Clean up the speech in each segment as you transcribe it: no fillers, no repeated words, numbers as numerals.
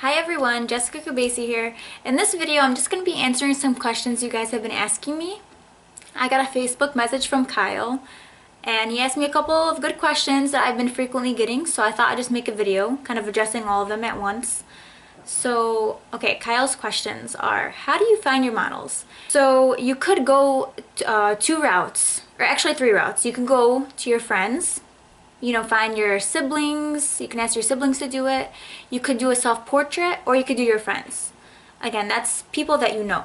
Hi everyone, Jessica Kubasi here. In this video, I'm just going to be answering some questions you guys have been asking me. I got a Facebook message from Kyle, and he asked me a couple of good questions that I've been frequently getting, so I thought I'd just make a video, kind of addressing all of them at once. So, okay, Kyle's questions are, how do you find your models? So you could go two routes, or actually three routes. You can go to your friends, find your siblings, you can ask your siblings to do it. You could do a self-portrait, or you could do your friends. Again, that's people that you know.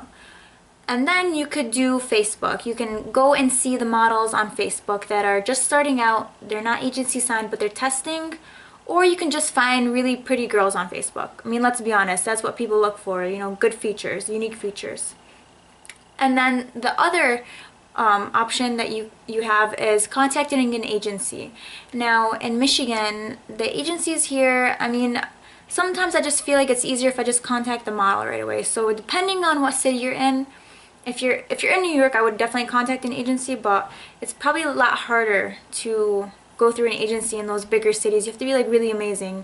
And then you could do Facebook. You can go and see the models on Facebook that are just starting out. They're not agency signed, but they're testing. Or you can just find really pretty girls on Facebook. I mean, let's be honest, that's what people look for, good features, unique features. And then the other option that you have is contacting an agency. Now in Michigan, the agencies here, sometimes I just feel like it's easier if I just contact the model right away. So depending on what city you're in, if you're in New York, I would definitely contact an agency, but it's probably a lot harder to go through an agency in those bigger cities. You have to be like really amazing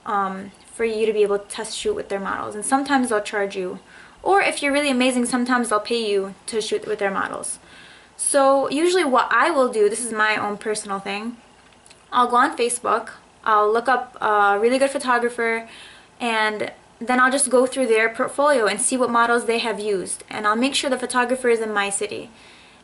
for you to be able to test shoot with their models, and sometimes they'll charge you. Or if you're really amazing, sometimes they'll pay you to shoot with their models. So usually what I will do, this is my own personal thing, I'll go on Facebook, I'll look up a really good photographer, and then I'll just go through their portfolio and see what models they have used, and I'll make sure the photographer is in my city.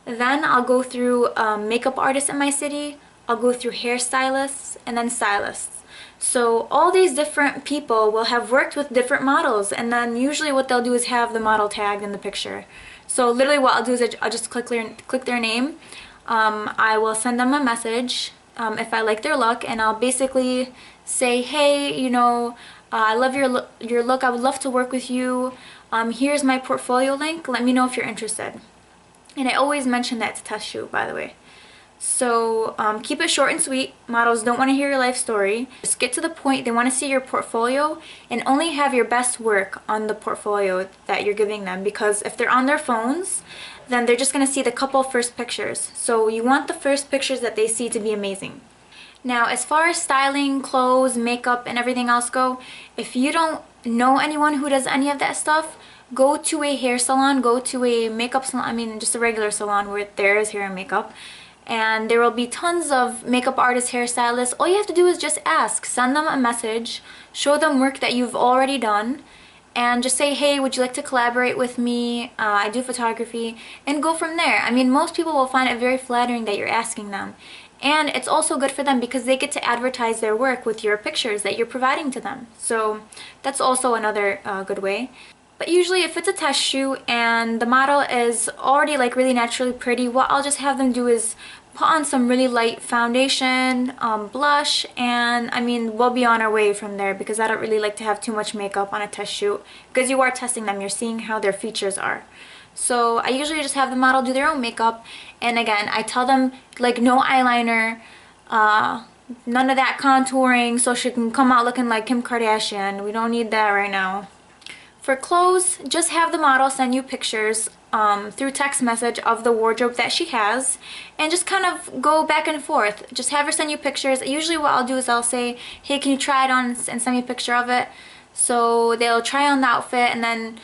Then I'll go through makeup artists in my city, I'll go through hairstylists, and then stylists. So all these different people will have worked with different models, and then usually what they'll do is have the model tagged in the picture. So literally what I'll do is I'll just click their name. I will send them a message if I like their look, and I'll basically say, hey, I love your look. I would love to work with you. Here's my portfolio link. Let me know if you're interested. And I always mention that to test shoot, by the way. So keep it short and sweet. Models don't want to hear your life story. Just get to the point. They want to see your portfolio, and only have your best work on the portfolio that you're giving them, because if they're on their phones, then they're just going to see the couple first pictures. So you want the first pictures that they see to be amazing. Now, as far as styling, clothes, makeup, and everything else go, if you don't know anyone who does any of that stuff, go to a hair salon, go to a makeup salon, just a regular salon where there is hair and makeup. And there will be tons of makeup artists, hairstylists. All you have to do is just ask. Send them a message, show them work that you've already done, and just say, hey, would you like to collaborate with me? I do photography, and go from there. Most people will find it very flattering that you're asking them. And it's also good for them because they get to advertise their work with your pictures that you're providing to them. So that's also another good way. But usually if it's a test shoot and the model is already like really naturally pretty, what I'll just have them do is put on some really light foundation, blush, and we'll be on our way from there, because I don't really like to have too much makeup on a test shoot, because you are testing them, you're seeing how their features are. So I usually just have the model do their own makeup, and again, I tell them like no eyeliner, none of that contouring, so she can come out looking like Kim Kardashian. We don't need that right now. For clothes, just have the model send you pictures through text message of the wardrobe that she has, and just kind of go back and forth. Just have her send you pictures. Usually what I'll do is I'll say, hey, can you try it on and send me a picture of it? So they'll try on the outfit, and then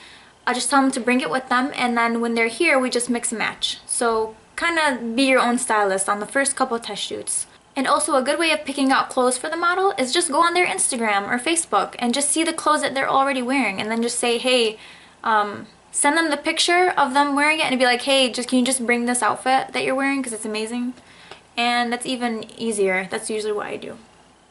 I'll just tell them to bring it with them, and then when they're here, we just mix and match. So kind of be your own stylist on the first couple test shoots. And also a good way of picking out clothes for the model is just go on their Instagram or Facebook and just see the clothes that they're already wearing, and then just say, hey, send them the picture of them wearing it, and be like, hey, can you just bring this outfit that you're wearing because it's amazing? And that's even easier. That's usually what I do.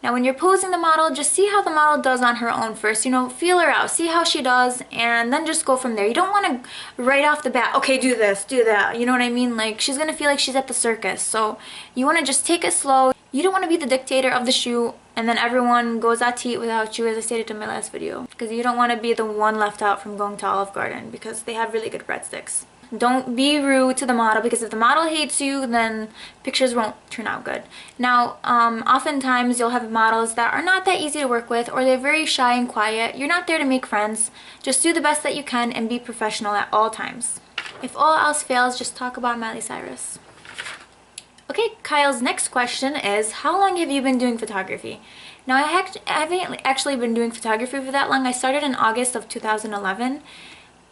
Now when you're posing the model, just see how the model does on her own first. Feel her out, see how she does, and then just go from there. You don't want to right off the bat, okay, do this, do that. You know what I mean? Like, she's going to feel like she's at the circus. So you want to just take it slow. You don't want to be the dictator of the shoot, and then everyone goes out to eat without you, as I stated in my last video. Because you don't want to be the one left out from going to Olive Garden, because they have really good breadsticks. Don't be rude to the model, because if the model hates you, then pictures won't turn out good. Now, oftentimes you'll have models that are not that easy to work with, or they're very shy and quiet. You're not there to make friends. Just do the best that you can and be professional at all times. If all else fails, just talk about Miley Cyrus. Okay, Kyle's next question is, how long have you been doing photography? Now I haven't actually been doing photography for that long. I started in August of 2011,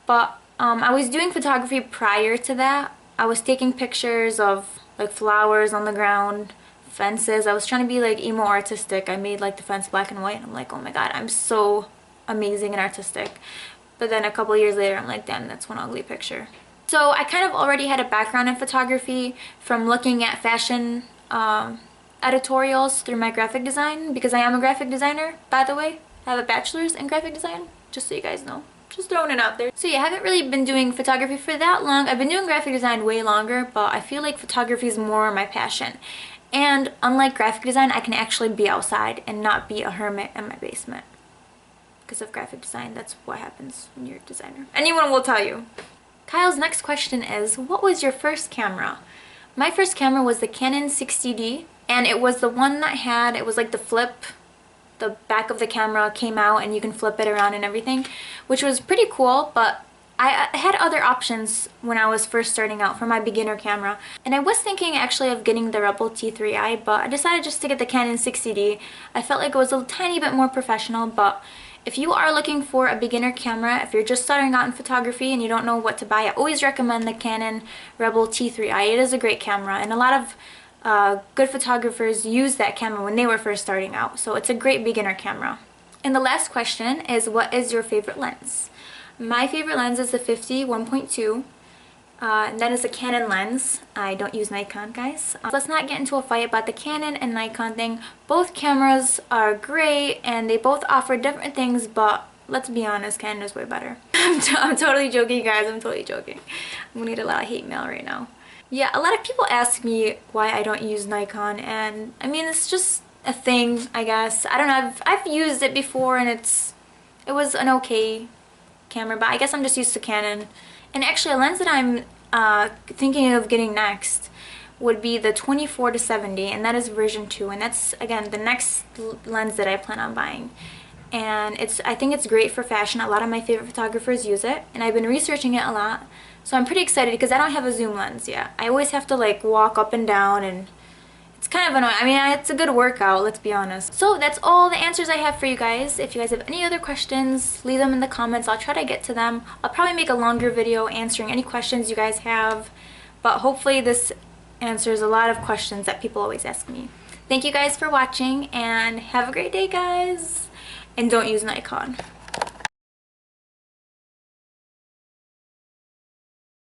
but I was doing photography prior to that. I was taking pictures of like flowers on the ground, fences. I was trying to be like emo artistic. I made like the fence black and white and I'm like, oh my god, I'm so amazing and artistic. But then a couple years later I'm like, damn, that's one ugly picture. So I kind of already had a background in photography from looking at fashion editorials through my graphic design, because I am a graphic designer, by the way. I have a bachelor's in graphic design, just so you guys know. Just throwing it out there. So yeah, I haven't really been doing photography for that long. I've been doing graphic design way longer, but I feel like photography is more my passion. And unlike graphic design, I can actually be outside and not be a hermit in my basement. Because of graphic design, that's what happens when you're a designer. Anyone will tell you. Kyle's next question is, what was your first camera? My first camera was the Canon 60D, and it was the one that had, it was like the flip, the back of the camera came out and you can flip it around and everything, which was pretty cool. But I had other options when I was first starting out for my beginner camera, and I was thinking actually of getting the LOLLL T3i, but I decided just to get the Canon 60D. I felt like it was a tiny bit more professional. But if you are looking for a beginner camera, if you're just starting out in photography and you don't know what to buy, I always recommend the Canon LOLLL T3i. It is a great camera, and a lot of good photographers used that camera when they were first starting out, so it's a great beginner camera. And the last question is, what is your favorite lens? My favorite lens is the 50 1.2, and that is a Canon lens. I don't use Nikon, guys. Let's not get into a fight about the Canon and Nikon thing. Both cameras are great and they both offer different things, but let's be honest, Canon is way better. I'm totally joking, guys. I'm totally joking. I'm gonna get a lot of hate mail right now. Yeah, a lot of people ask me why I don't use Nikon, and I mean, it's just a thing, I guess. I don't know, I've used it before and it was an okay camera, but I guess I'm just used to Canon. And actually, a lens that I'm thinking of getting next would be the 24-70, and that is version 2, and that's, again, the next lens that I plan on buying. And I think it's great for fashion. A lot of my favorite photographers use it, and I've been researching it a lot. So I'm pretty excited because I don't have a zoom lens yet. I always have to like walk up and down, and it's kind of annoying. I mean, it's a good workout, let's be honest. So that's all the answers I have for you guys. If you guys have any other questions, leave them in the comments. I'll try to get to them. I'll probably make a longer video answering any questions you guys have, but hopefully this answers a lot of questions that people always ask me. Thank you guys for watching, and have a great day, guys. And don't use Nikon.